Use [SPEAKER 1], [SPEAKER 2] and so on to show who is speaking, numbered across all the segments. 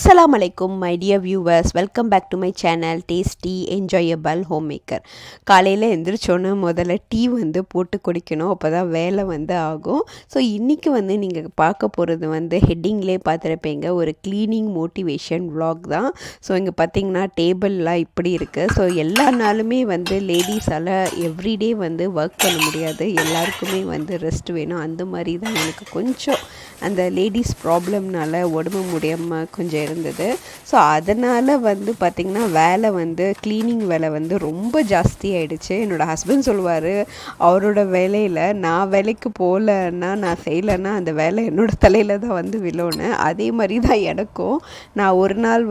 [SPEAKER 1] Assalamu alaikum my dear viewers, welcome back to my channel Tasty Enjoyable Homemaker. காலையில் எந்திரிச்சோன்னு முதல்ல tea போட்டு குடிக்கணும், அப்போ தான் வேலை ஆகும். ஸோ இன்றைக்கி நீங்கள் பார்க்க போகிறது ஹெட்டிங்லேயே பார்த்துருப்பீங்க, ஒரு க்ளீனிங் மோட்டிவேஷன் vlog தான். ஸோ இங்கே பார்த்தீங்கன்னா டேபிள்லாம் இப்படி இருக்குது. ஸோ எல்லா நாளுமே லேடிஸால் எவ்ரிடே ஒர்க் பண்ண முடியாது, எல்லாருக்குமே ரெஸ்ட் வேணும். அந்த மாதிரி தான் எனக்கு கொஞ்சம் அந்த லேடிஸ் ப்ராப்ளம்னால உடம்பு முடியாமல் கொஞ்சம் இருந்தது. ஸோ அதனால் பார்த்திங்கன்னா வேலை க்ளீனிங் வேலை ரொம்ப ஜாஸ்தி ஆகிடுச்சு. என்னோடய ஹஸ்பண்ட் சொல்லுவார், அவரோட வேலையில் நான் வேலைக்கு போகலன்னா, நான் செய்யலைன்னா அந்த வேலை என்னோடய தலையில் தான் விழுன்னு. அதே மாதிரி தான் எனக்கும். நான் ஒரு நாள்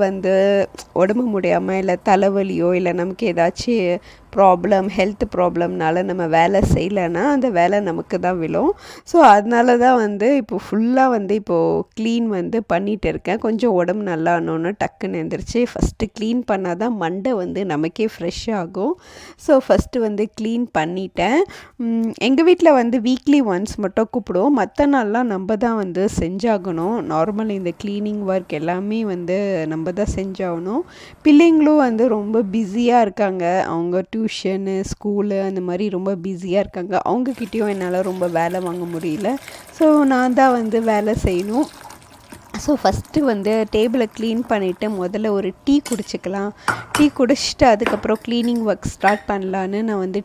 [SPEAKER 1] உடம்பு முடியாமல் இல்லை தலைவலியோ இல்லை நமக்கு ஏதாச்சும் ப்ராப்ளம் ஹெல்த் ப்ராப்ளம்னால நம்ம வேலை செய்யலைன்னா அந்த வேலை நமக்கு தான் விழும். ஸோ அதனால தான் இப்போ ஃபுல்லாக இப்போது க்ளீன் பண்ணிகிட்டு இருக்கேன். கொஞ்சம் உடம்பு நல்லா ஆனோன்னு டக்குன்னு எழுந்திரிச்சு ஃபஸ்ட்டு க்ளீன் பண்ணால் தான் மண்டை நமக்கே ஃப்ரெஷ் ஆகும். ஸோ ஃபஸ்ட்டு க்ளீன் பண்ணிட்டேன். எங்கள் வீட்டில் வீக்லி ஒன்ஸ் மட்டும் கூப்பிடுவோம், மற்ற நாள்லாம் நம்ம தான் செஞ்சாகணும். நார்மல் இந்த க்ளீனிங் ஒர்க் எல்லாமே நம்ம தான் செஞ்சாகணும். பிள்ளைங்களும் ரொம்ப பிஸியாக இருக்காங்க, அவங்க டியூஷனு ஸ்கூலு அந்த மாதிரி ரொம்ப பிஸியாக இருக்காங்க. அவங்கக்கிட்டேயும் என்னால் ரொம்ப வேலை வாங்க முடியல. ஸோ நான் தான் வேலை செய்யணும். ஸோ ஃபஸ்ட்டு டேபிளை க்ளீன் பண்ணிவிட்டு முதல்ல ஒரு டீ குடிச்சிக்கலாம். டீ குடிச்சிட்டு அதுக்கப்புறம் க்ளீனிங் ஒர்க் ஸ்டார்ட் பண்ணலான்னு நான்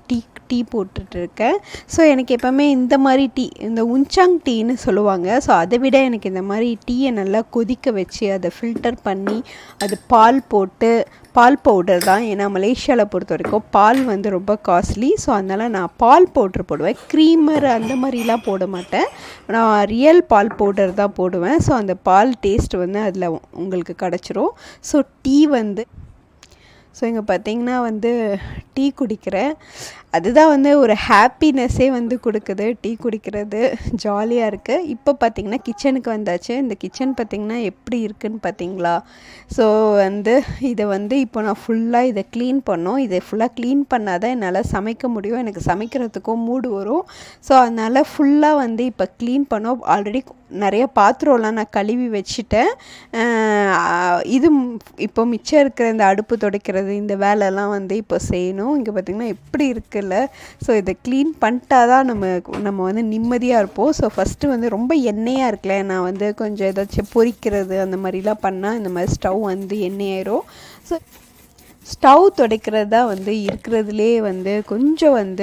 [SPEAKER 1] டீ போட்டுட்ருக்கேன். ஸோ எனக்கு எப்போவுமே இந்த மாதிரி டீ, இந்த உஞ்சாங் டீன்னு சொல்லுவாங்க. ஸோ அதை விட எனக்கு இந்த மாதிரி டீயை நல்லா கொதிக்க வச்சு அதை ஃபில்டர் பண்ணி அது பால் போட்டு, பால் பவுடர் தான், ஏன்னா மலேசியாவில் பொறுத்த வரைக்கும் பால் ரொம்ப காஸ்ட்லி. ஸோ அதனால் நான் பால் பவுட்ரு போடுவேன், க்ரீமர் அந்த மாதிரிலாம் போட மாட்டேன். நான் ரியல் பால் பவுடர் தான் போடுவேன். ஸோ அந்த பால் டேஸ்ட் அதில் உங்களுக்கு கிடச்சிரும். ஸோ டீ ஸோ இங்கே பார்த்திங்கன்னா டீ குடிக்கிறேன். அதுதான் ஒரு ஹாப்பினஸ்ஸே கொடுக்குது. டீ குடிக்கிறது ஜாலியாக இருக்குது. இப்போ பார்த்திங்கன்னா கிச்சனுக்கு வந்தாச்சு. இந்த கிச்சன் பார்த்திங்கன்னா எப்படி இருக்குதுன்னு பார்த்திங்களா? ஸோ இதை இப்போ நான் ஃபுல்லாக இதை க்ளீன் பண்ணோம். இதை ஃபுல்லாக க்ளீன் பண்ணால் தான் என்னால் சமைக்க முடியும், எனக்கு சமைக்கிறதுக்கும் மூடு வரும். ஸோ அதனால் ஃபுல்லாக இப்போ க்ளீன் பண்ணோம். ஆல்ரெடி நிறைய பாத்திரம்லாம் நான் கழுவி வச்சுட்டேன். இது இப்போ மிச்சம் இருக்கிற இந்த அடுப்பு துடைக்கிறது இந்த வேலைலாம் இப்போ செய்யணும். இங்கே பார்த்திங்கன்னா எப்படி இருக்குல்ல? ஸோ இதை க்ளீன் பண்ணிட்டா தான் நம்ம நிம்மதியாக இருப்போம். ஸோ ஃபஸ்ட்டு ரொம்ப எண்ணெயாக இருக்குல்ல, நான் கொஞ்சம் ஏதாச்சும் பொரிக்கிறது அந்த மாதிரிலாம் பண்ணால் இந்த மாதிரி ஸ்டவ் எண்ணெயாயிரும். ஸோ ஸ்டவ் துடைக்கிறது தான் இருக்கிறதுலே கொஞ்சம்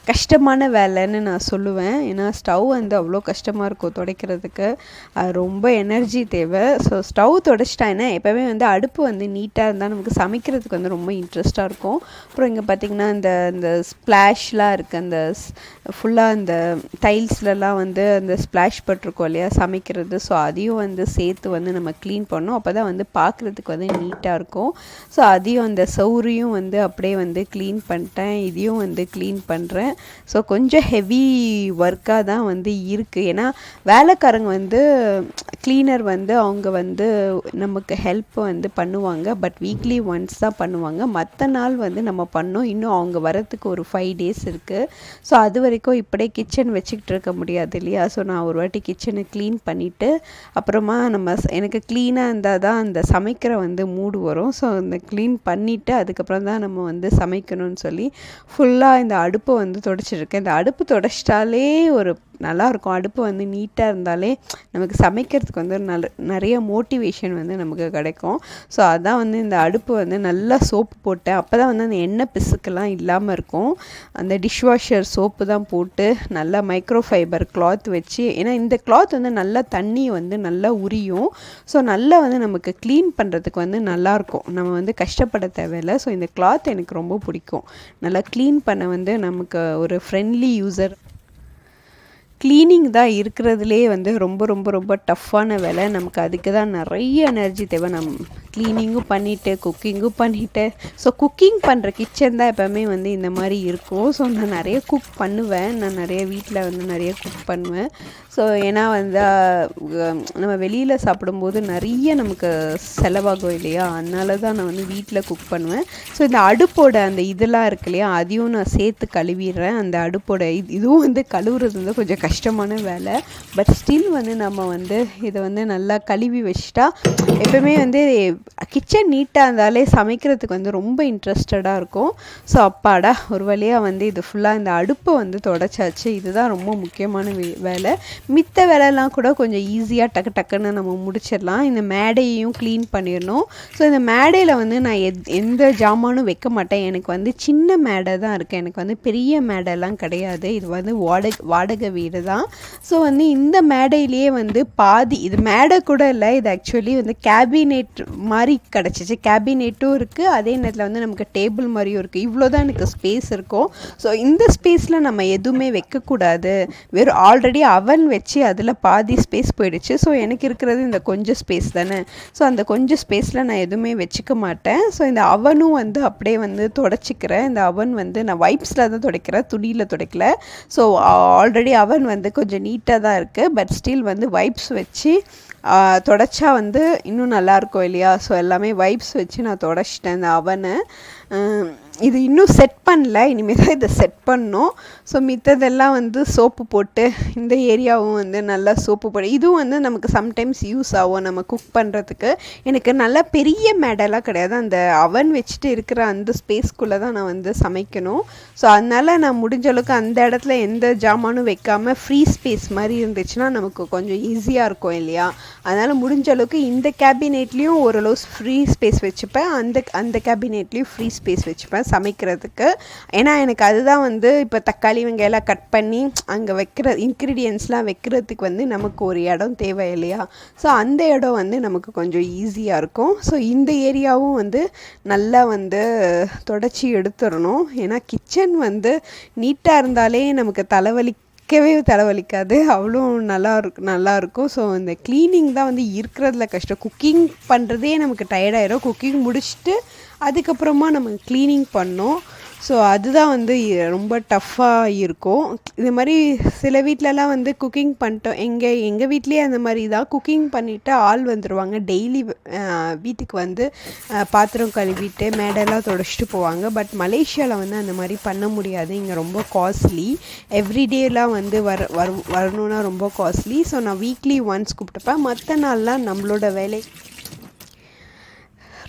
[SPEAKER 1] கஷ்டமான வேலைன்னு நான் சொல்லுவேன். ஏன்னா ஸ்டவ் அவ்வளோ கஷ்டமாக இருக்கும் துடைக்கிறதுக்கு, அது ரொம்ப எனர்ஜி தேவை. ஸோ ஸ்டவ் துடைச்சிட்டாங்கன்னா எப்போவுமே அடுப்பு நீட்டாக இருந்தால் நமக்கு சமைக்கிறதுக்கு ரொம்ப இன்ட்ரெஸ்ட்டாக இருக்கும். அப்புறம் இங்கே பார்த்திங்கன்னா இந்த ஸ்ப்ளாஷ்லாம் இருக்குது, அந்த ஃபுல்லாக அந்த டைல்ஸ்லலாம் அந்த ஸ்ப்ளாஷ் பட்டிருக்கோம் இல்லையா சமைக்கிறது. ஸோ அதையும் சேர்த்து நம்ம க்ளீன் பண்ணோம், அப்போ தான் பார்க்குறதுக்கு நீட்டாக இருக்கும். ஸோ அதையும் அந்த சௌரியும் அப்படியே க்ளீன் பண்ணிட்டேன். இதையும் க்ளீன் பண்ணுறேன். ஸோ கொஞ்சம் ஹெவி ஒர்க்காக தான் இருக்குது. ஏன்னா வேலைக்காரங்க க்ளீனர் அவங்க நமக்கு ஹெல்ப் பண்ணுவாங்க, பட் வீக்லி ஒன்ஸ் தான் பண்ணுவாங்க. மற்ற நாள் நம்ம பண்ணோம். இன்னும் அவங்க வரத்துக்கு ஒரு 5 days இருக்குது. ஸோ அது வரைக்கும் இப்படியே கிச்சன் வச்சுக்கிட்டு இருக்க முடியாது இல்லையா? ஸோ நான் ஒரு வாட்டி கிச்சனை க்ளீன் பண்ணிவிட்டு அப்புறமா எனக்கு க்ளீனாக இருந்தால் தான் அந்த சமைக்கிற மூடு வரும். ஸோ அந்த க்ளீன் பண்ணிவிட்டு அதுக்கப்புறம் தான் நம்ம சமைக்கணும்னு சொல்லி ஃபுல்லாக இந்த அடுப்பை துடைச்சிருக்கேன். இந்த அடுப்பு துடைச்சிட்டாலே ஒரு நல்லாயிருக்கும். அடுப்பு நீட்டாக இருந்தாலே நமக்கு சமைக்கிறதுக்கு நிறைய மோட்டிவேஷன் நமக்கு கிடைக்கும். ஸோ அதான் இந்த அடுப்பு நல்லா சோப்பு போட்டேன், அப்போ தான் அந்த எண்ணெய் பிசுக்கெல்லாம் இல்லாமல் இருக்கும். அந்த டிஷ்வாஷர் சோப்பு தான் போட்டு நல்லா மைக்ரோ ஃபைபர் கிளாத் வச்சு, ஏன்னா இந்த கிளாத் நல்லா தண்ணி நல்லா உரியும். ஸோ நல்லா நமக்கு க்ளீன் பண்ணுறதுக்கு நல்லாயிருக்கும், நம்ம கஷ்டப்பட தேவையில்லை. ஸோ இந்த கிளாத் எனக்கு ரொம்ப பிடிக்கும். நல்லா க்ளீன் பண்ண நமக்கு ஒரு ஃப்ரெண்ட்லி யூசர். க்ளீனிங் தான் இருக்கிறதுலே ரொம்ப ரொம்ப ரொம்ப டஃப்பான வேலை. நமக்கு அதுக்கு தான் நிறைய எனர்ஜி தேவை. க்ளீனிங்கும் பண்ணிவிட்டு குக்கிங்கும் பண்ணிவிட்டு, ஸோ குக்கிங் பண்ணுற கிச்சன் தான் எப்போவுமே இந்த மாதிரி இருக்கும். ஸோ நான் நிறைய குக் பண்ணுவேன், நான் நிறைய வீட்டில் நிறைய குக் பண்ணுவேன். ஸோ ஏன்னா நம்ம வெளியில் சாப்பிடும்போது நிறைய நமக்கு செலவாகும் இல்லையா? அதனால தான் நான் வீட்டில் குக் பண்ணுவேன். ஸோ இந்த அடுப்போட அந்த இதெல்லாம் இருக்கு இல்லையா, அதையும் நான் சேர்த்து கழுவிடுறேன். அந்த அடுப்போட இதுவும் கழுவுறது கொஞ்சம் கஷ்டமான வேலை. பட் ஸ்டில் வந்து நம்ம வந்து இதை வந்து நல்லா கழுவி வச்சுட்டா எப்போவுமே வந்து கிச்சன் நீட்டாக இருந்தாலே சமைக்கிறதுக்கு வந்து ரொம்ப இன்ட்ரெஸ்டடாக இருக்கும். ஸோ அப்பாடா ஒரு வழியாக வந்து இது ஃபுல்லாக இந்த அடுப்பை வந்து தொடச்சாச்சு. இதுதான் ரொம்ப முக்கியமான வேலை. மித்த வேலைலாம் கூட கொஞ்சம் ஈஸியாக டக்கு டக்குன்னு நம்ம முடிச்சிடலாம். இந்த மேடையையும் க்ளீன் பண்ணிடணும். ஸோ இந்த மேடையில் வந்து நான் எந்த ஜாமானும் வைக்க மாட்டேன். எனக்கு வந்து சின்ன மேடை தான் இருக்குது, எனக்கு வந்து பெரிய மேடைலாம் கிடையாது. இது வந்து வாடகை வீடு தான். ஸோ வந்து இந்த மேடையிலேயே வந்து பாதி இது மேடை கூட இல்லை, இது ஆக்சுவலி வந்து கேபினெட் மாதிரி கிடச்சிச்சு. கேபினெட்டும் இருக்குது, அதே நேரத்தில் வந்து நமக்கு டேபிள் மாதிரியும் இருக்குது. இவ்வளோ தான் எனக்கு ஸ்பேஸ் இருக்கும். ஸோ இந்த ஸ்பேஸில் நம்ம எதுவுமே வைக்கக்கூடாது. வெறும் ஆல்ரெடி அவன் வச்சு அதில் பாதி ஸ்பேஸ் போயிடுச்சு. ஸோ எனக்கு இருக்கிறது இந்த கொஞ்சம் ஸ்பேஸ் தானே. ஸோ அந்த கொஞ்சம் ஸ்பேஸில் நான் எதுவுமே வச்சுக்க மாட்டேன். ஸோ இந்த அவனும் வந்து அப்படியே வந்து தொடச்சிக்கிறேன். இந்த அவன் வந்து நான் வைப்ஸில் தான் துடைக்கிறேன், துணியில் துடைக்கல. ஸோ ஆல்ரெடி அவன் வந்து கொஞ்சம் நீட்டாக தான் இருக்குது. பட் ஸ்டில் வந்து வைப்ஸ் வச்சு தொடச்சா வந்து இன்னும் நல்லாயிருக்கும் இல்லையா. ஸோ எல்லாமே வைப்ஸ் வச்சு நான் தொடச்சிட்டேன் இந்த அவனை. இது இன்னும் செட் பண்ணல, இனிமேல் தான் இதை செட் பண்ணணும். ஸோ மித்ததெல்லாம் வந்து சோப்பு போட்டு இந்த ஏரியாவும் வந்து நல்லா சோப்பு போட்டு இதுவும் வந்து நமக்கு சம்டைம்ஸ் யூஸ் ஆகும் நம்ம குக் பண்ணுறதுக்கு. எனக்கு நல்லா பெரிய மேடெல்லாம் கிடையாது, அந்த அவன் வச்சுட்டு இருக்கிற அந்த ஸ்பேஸ்க்குள்ளே தான் நான் வந்து சமைக்கணும். ஸோ அதனால் நான் முடிஞ்ச அளவுக்கு அந்த இடத்துல எந்த ஜாமானும் வைக்காமல் ஃப்ரீ ஸ்பேஸ் மாதிரி இருந்துச்சுன்னா நமக்கு கொஞ்சம் ஈஸியாக இருக்கும் இல்லையா. அதனால் முடிஞ்ச அளவுக்கு இந்த கேபினெட்லேயும் ஓரளவு ஃப்ரீ ஸ்பேஸ் வச்சுப்பேன், அந்த கேபினெட்லேயும் ஃப்ரீ ஸ்பேஸ் வச்சுப்பேன் சமைக்கிறதுக்கு. ஏன்னா எனக்கு அதுதான் வந்து இப்போ தக்காளி வெங்காயம்லாம் கட் பண்ணி அங்கே வைக்கிற இன்க்ரீடியன்ஸ்லாம் வைக்கிறதுக்கு வந்து நமக்கு ஒரு இடம் தேவை இல்லையா. ஸோ அந்த இடம் வந்து நமக்கு கொஞ்சம் ஈஸியாக இருக்கும். ஸோ இந்த ஏரியாவும் வந்து நல்லா வந்து தொடச்சி எடுத்துடணும். ஏன்னா கிச்சன் வந்து நீட்டாக இருந்தாலே நமக்கு தலைவலிக்காது, அவ்வளோ நல்லாயிருக்கும். ஸோ இந்த க்ளீனிங் தான் வந்து இருக்கிறதுல கஷ்டம். குக்கிங் பண்ணுறதே நமக்கு டயர்டாயிடும். குக்கிங் முடிச்சுட்டு அதுக்கப்புறமா நம்ம க்ளீனிங் பண்ணோம். ஸோ அதுதான் வந்து ரொம்ப டஃப்பாக இருக்கும். இது மாதிரி சில வீட்டிலலாம் வந்து குக்கிங் பண்ணிட்டோம். எங்கள் வீட்லேயே அந்த மாதிரி தான் குக்கிங் பண்ணிவிட்டு ஆள் வந்துடுவாங்க. டெய்லி வீட்டுக்கு வந்து பாத்திரம் கழுவிட்டு மேடெல்லாம் தொடச்சிட்டு போவாங்க. பட் மலேசியாவில் வந்து அந்த மாதிரி பண்ண முடியாது, இங்கே ரொம்ப காஸ்ட்லி. எவ்ரிடேலாம் வந்து வரணுன்னா ரொம்ப காஸ்ட்லி. ஸோ நான் வீக்லி ஒன்ஸ் கூப்பிட்டுப்பேன். மற்ற நாள்லாம் நம்மளோட வேலை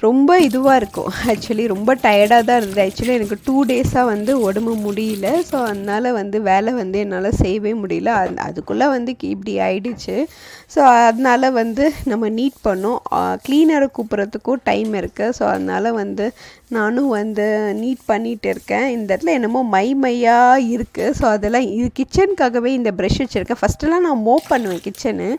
[SPEAKER 1] ரொம்ப இதுவாக இருக்கும். ஆக்சுவலி ரொம்ப டயர்டாக தான் இருந்தது. ஆக்சுவலி எனக்கு 2 டேஸாக வந்து உடம்பு முடியல. ஸோ அதனால் வந்து வேலை வந்து என்னால் செய்யவே முடியல. அதுக்குள்ளே வந்து இப்படி ஆயிடுச்சு. ஸோ அதனால் வந்து நம்ம நீட் பண்ணோம். க்ளீனரை கூப்பிட்றதுக்கும் டைம் இருக்குது. ஸோ அதனால் வந்து நானும் வந்து நீட் பண்ணிகிட்டு இருக்கேன். இந்த இடத்துல என்னமோ மையாக இருக்குது. ஸோ அதெல்லாம் இது கிச்சனுக்காகவே இந்த ப்ரெஷ் வச்சுருக்கேன். ஃபஸ்ட்டெல்லாம் நான் மோப் பண்ணுவேன் கிச்சனு.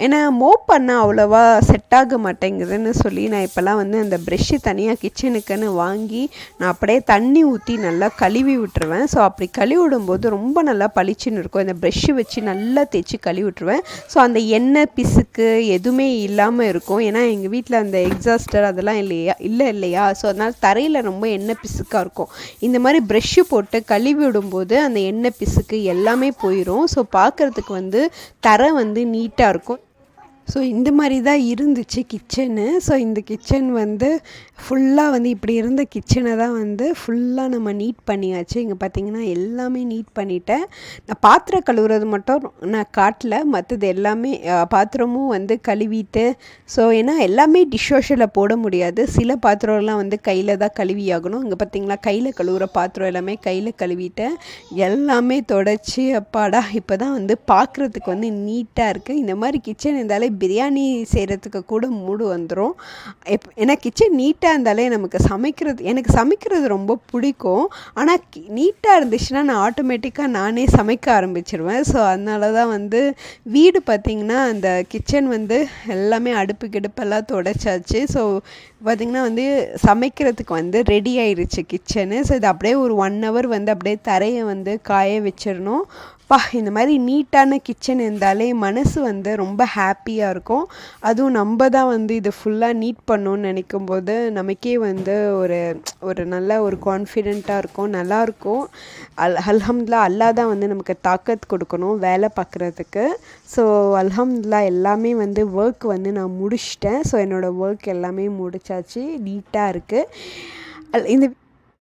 [SPEAKER 1] ஏன்னா மோப் பண்ணால் அவ்வளோவா செட் ஆக மாட்டேங்குதுன்னு சொல்லி நான் இப்போல்லாம் வந்து அந்த ப்ரெஷ்ஷு தனியாக கிச்சனுக்குன்னு வாங்கி நான் அப்படியே தண்ணி ஊற்றி நல்லா கழுவி விட்டுருவேன். ஸோ அப்படி கழுவி விடும்போது ரொம்ப நல்லா பளிச்சுன்னு இருக்கும். இந்த ப்ரெஷ்ஷு வச்சு நல்லா தேய்ச்சி கழுவி விட்டுருவேன். ஸோ அந்த எண்ணெய் பிசுக்கு எதுவுமே இல்லாமல் இருக்கும். ஏன்னா எங்கள் வீட்டில் அந்த எக்ஸாஸ்டர் அதெல்லாம் இல்லையா. ஸோ அதனால் தரையில் ரொம்ப எண்ணெய் பிசுக்காக இருக்கும். இந்த மாதிரி ப்ரெஷ்ஷு போட்டு கழுவி விடும்போது அந்த எண்ணெய் பிசுக்கு எல்லாமே போயிடும். ஸோ பார்க்குறதுக்கு வந்து தரை வந்து நீட்டாக இருக்கும். ஸோ இந்த மாதிரி தான் இருந்துச்சு கிச்சனு. ஸோ இந்த கிச்சன் வந்து ஃபுல்லாக வந்து இப்படி இருந்த கிச்சனை தான் வந்து ஃபுல்லாக நம்ம நீட் பண்ணியாச்சு. இங்கே பார்த்திங்கன்னா எல்லாமே நீட் பண்ணிட்டேன். நான் பாத்திரம் கழுவுறது மட்டும் நான் காட்டல, மற்றது எல்லாமே பாத்திரமும் வந்து கழுவிட்டு. ஸோ ஏன்னா எல்லாமே டிஷ்வாஷரில் போட முடியாது, சில பாத்திரம்லாம் வந்து கையில் தான் கழுவி ஆகணும். இங்கே பார்த்திங்களா கையில் கழுவுற பாத்திரம் எல்லாமே கையில் கழுவிட்டேன். எல்லாமே தொடச்சி அப்பாடா இப்போ தான் வந்து பார்க்குறதுக்கு வந்து நீட்டாக இருக்குது. இந்த மாதிரி கிச்சன் இருந்தாலே பிரியாணி செய்கிறதுக்கு கூட மூடு வந்துடும். ஏன்னா கிச்சன் நீட்டாக இருந்தாலே எனக்கு சமைக்கிறது ரொம்ப பிடிக்கும். ஆனால் நீட்டாக இருந்துச்சுன்னா நான் ஆட்டோமேட்டிக்காக நானே சமைக்க ஆரம்பிச்சிருவேன். ஸோ அதனால தான் வந்து வீடு பார்த்திங்கன்னா அந்த கிச்சன் வந்து எல்லாமே கிடுப்பெல்லாம் தொடச்சாச்சு. ஸோ பார்த்திங்கன்னா வந்து சமைக்கிறதுக்கு வந்து ரெடி ஆயிடுச்சு கிச்சனு. ஸோ இது அப்படியே ஒரு 1 hour வந்து அப்படியே தரையை வந்து காய வச்சிடணும். இந்த மாதிரி நீட்டான கிச்சன் இருந்தாலே மனசு வந்து ரொம்ப ஹாப்பியாக இருக்கும். அதுவும் நம்ம தான் வந்து இது ஃபுல்லாக நீட் பண்ணணும்னு நினைக்கும் போது நமக்கே வந்து ஒரு நல்ல ஒரு கான்ஃபிடெண்ட்டாக இருக்கும், நல்லாயிருக்கும். அல்ஹம்துலில்லாஹ் அல்லாஹ் தான் வந்து நமக்கு தாக்கத் கொடுக்கணும் வேலை பார்க்குறதுக்கு. ஸோ அல்ஹம்துலில்லாஹ் எல்லாமே வந்து ஒர்க் வந்து நான் முடிச்சிட்டேன். ஸோ என்னோடய ஒர்க் எல்லாமே முடிச்சாச்சு, நீட்டாக இருக்குது. இந்த